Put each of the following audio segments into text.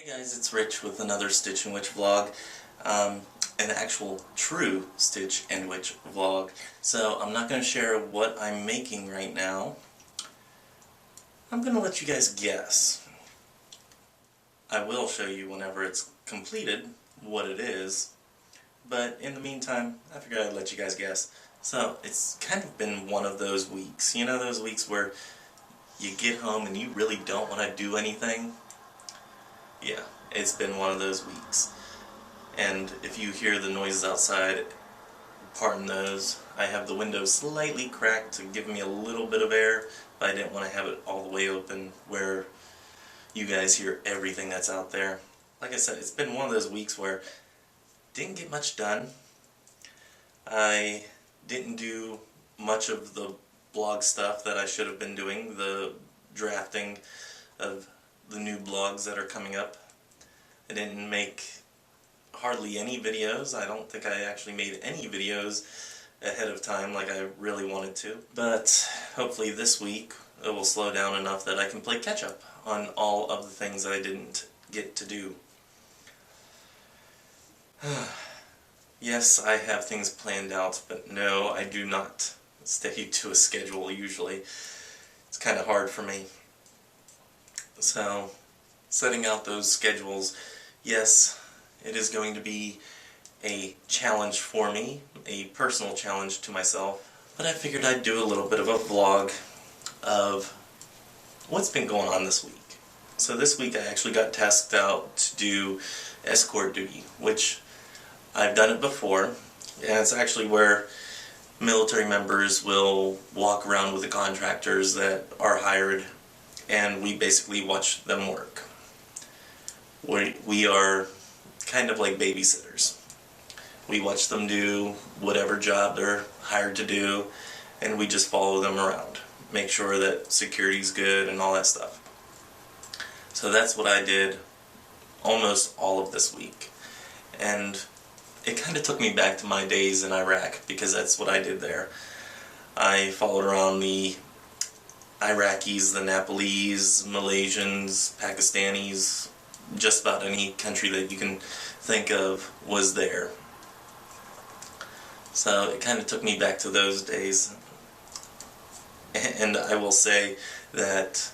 Hey guys, it's Rich with another Stitch and Witch vlog, an actual true Stitch and Witch vlog. So I'm not going to share what I'm making right now. I'm going to let you guys guess. I will show you whenever it's completed what it is, but in the meantime, I figured I'd let you guys guess. So it's kind of been one of those weeks, you know, those weeks where you get home and you really don't want to do anything? Yeah, it's been one of those weeks. And if you hear the noises outside, pardon those. I have the window slightly cracked to give me a little bit of air, but I didn't want to have it all the way open where you guys hear everything that's out there. Like I said, it's been one of those weeks where didn't get much done. I didn't do much of the blog stuff that I should have been doing, the drafting of the new blogs that are coming up. I didn't make hardly any videos. I don't think I actually made any videos ahead of time like I really wanted to. But hopefully this week it will slow down enough that I can play catch up on all of the things that I didn't get to do. Yes, I have things planned out, but no, I do not stay to a schedule usually. It's kind of hard for me. So, setting out those schedules, yes, it is going to be a challenge for me, a personal challenge to myself, but I figured I'd do a little bit of a vlog of what's been going on this week. So this week I actually got tasked out to do escort duty, which I've done it before, and it's actually where military members will walk around with the contractors that are hired, and we basically watch them work. We are kind of like babysitters. We watch them do whatever job they're hired to do, and we just follow them around. Make sure that security's good and all that stuff. So that's what I did almost all of this week. And it kind of took me back to my days in Iraq, because that's what I did there. I followed around the Iraqis, the Nepalese, Malaysians, Pakistanis, just about any country that you can think of was there. So it kind of took me back to those days. And I will say that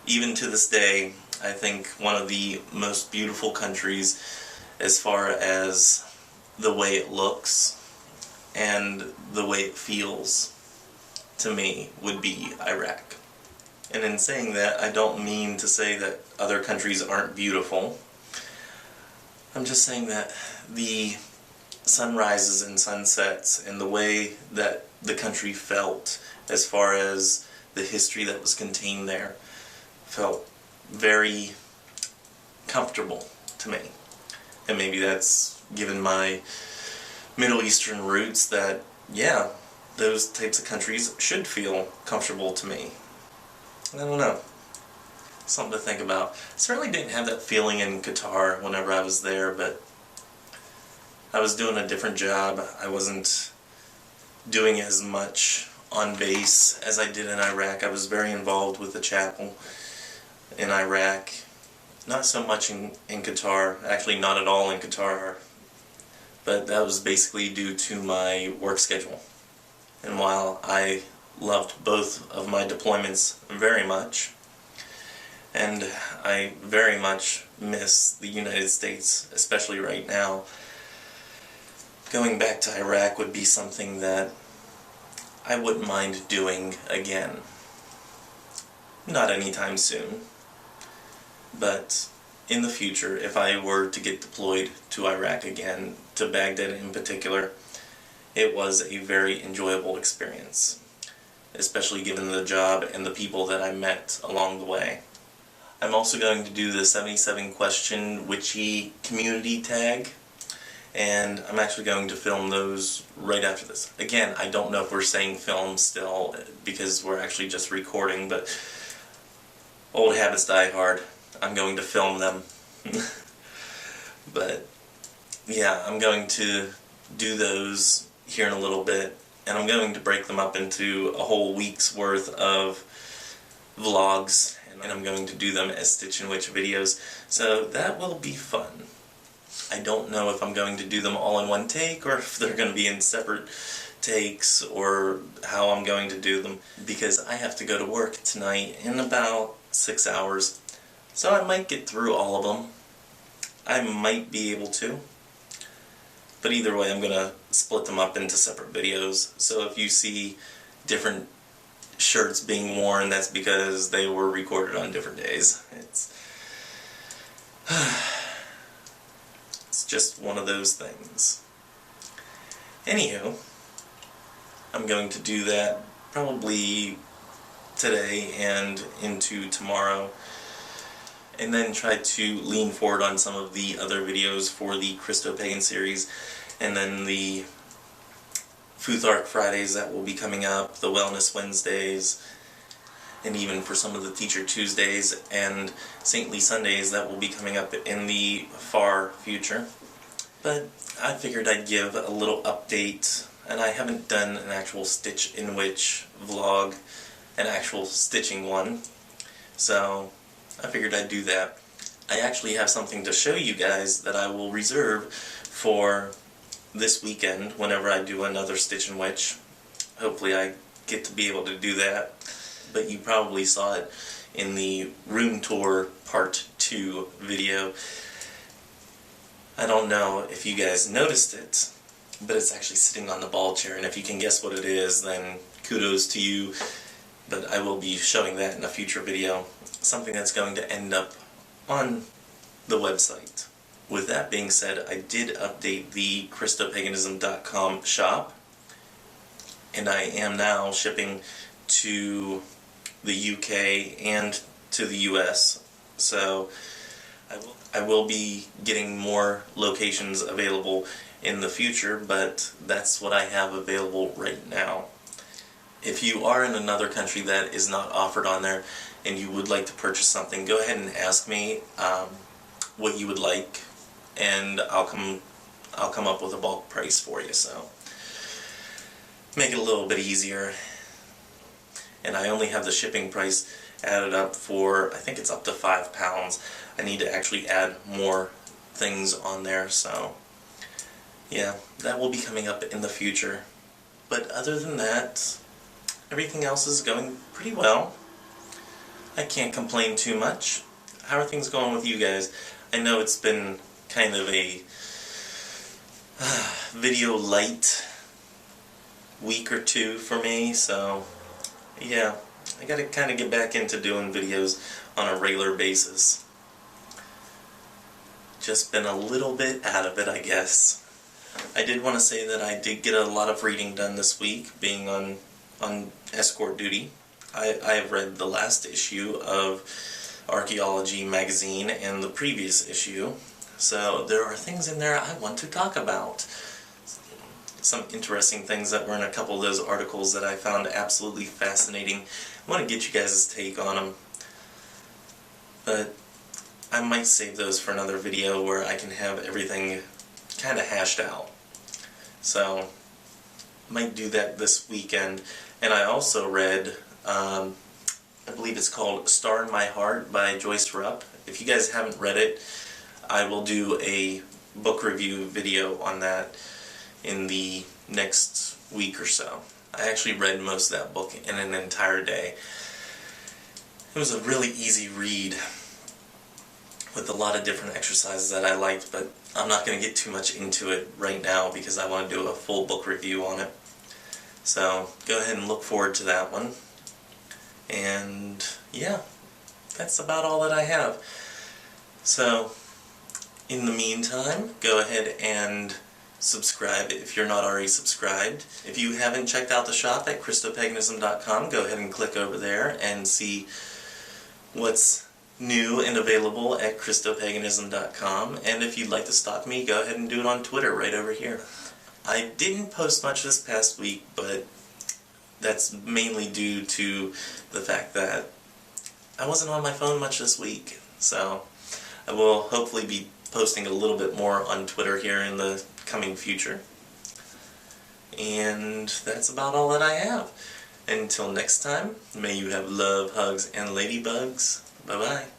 even to this day, I think one of the most beautiful countries as far as the way it looks and the way it feels to me would be Iraq. And in saying that, I don't mean to say that other countries aren't beautiful. I'm just saying that the sunrises and sunsets and the way that the country felt as far as the history that was contained there felt very comfortable to me. And maybe that's given my Middle Eastern roots that, yeah, those types of countries should feel comfortable to me. I don't know. Something to think about. I certainly didn't have that feeling in Qatar whenever I was there, but I was doing a different job. I wasn't doing as much on base as I did in Iraq. I was very involved with the chapel in Iraq. Not so much in Qatar. Actually, not at all in Qatar. But that was basically due to my work schedule. And while I loved both of my deployments very much, and I very much miss the United States, especially right now, going back to Iraq would be something that I wouldn't mind doing again. Not anytime soon, but in the future, if I were to get deployed to Iraq again, to Baghdad in particular, it was a very enjoyable experience, especially given the job and the people that I met along the way. I'm also going to do the 77 question witchy community tag, and I'm actually going to film those right after this. Again, I don't know if we're saying film still, because we're actually just recording, but old habits die hard. I'm going to film them. But yeah, I'm going to do those here in a little bit, and I'm going to break them up into a whole week's worth of vlogs and I'm going to do them as Stitch and Witch videos, so that will be fun. I don't know if I'm going to do them all in one take, or if they're going to be in separate takes, or how I'm going to do them, because I have to go to work tonight in about 6 hours, so I might get through all of them. I might be able to. But either way, I'm going to split them up into separate videos. So if you see different shirts being worn, that's because they were recorded on different days. It's just one of those things. Anywho, I'm going to do that probably today and into tomorrow, and then try to lean forward on some of the other videos for the Christo-Pagan series, and then the Futhark Fridays that will be coming up, the Wellness Wednesdays, and even for some of the Teacher Tuesdays and Saintly Sundays that will be coming up in the far future. But I figured I'd give a little update, and I haven't done an actual Stitch in Witch vlog, an actual stitching one, so I figured I'd do that. I actually have something to show you guys that I will reserve for this weekend whenever I do another Stitch and Witch. Hopefully I get to be able to do that, but you probably saw it in the room tour part 2 video. I don't know if you guys noticed it, but it's actually sitting on the ball chair, and if you can guess what it is, then kudos to you. But I will be showing that in a future video, something that's going to end up on the website. With that being said, I did update the Christo-Paganism.com shop, and I am now shipping to the UK and to the US, so I will be getting more locations available in the future, but that's what I have available right now. If you are in another country that is not offered on there and you would like to purchase something, go ahead and ask me what you would like, and I'll come up with a bulk price for you, so make it a little bit easier. And I only have the shipping price added up for, I think it's up to £5. I need to actually add more things on there, so yeah, that will be coming up in the future. But other than that, everything else is going pretty well. I can't complain too much. How are things going with you guys? I know it's been kind of a video light week or two for me, so yeah, I gotta kind of get back into doing videos on a regular basis. Just been a little bit out of it, I guess. I did want to say that I did get a lot of reading done this week, being on escort duty. I have read the last issue of Archaeology magazine and the previous issue, so there are things in there I want to talk about. Some interesting things that were in a couple of those articles that I found absolutely fascinating. I want to get you guys' take on them, but I might save those for another video where I can have everything kind of hashed out. So might do that this weekend. And I also read, I believe it's called Star in My Heart by Joyce Rupp. If you guys haven't read it, I will do a book review video on that in the next week or so. I actually read most of that book in an entire day. It was a really easy read with a lot of different exercises that I liked, but I'm not going to get too much into it right now because I want to do a full book review on it. So go ahead and look forward to that one. And yeah, that's about all that I have. So in the meantime, go ahead and subscribe if you're not already subscribed. If you haven't checked out the shop at Christo-Paganism.com, go ahead and click over there and see what's new and available at Christo-Paganism.com. And if you'd like to stalk me, go ahead and do it on Twitter right over here. I didn't post much this past week, but that's mainly due to the fact that I wasn't on my phone much this week. So I will hopefully be posting a little bit more on Twitter here in the coming future. And that's about all that I have. Until next time, may you have love, hugs, and ladybugs. Bye-bye.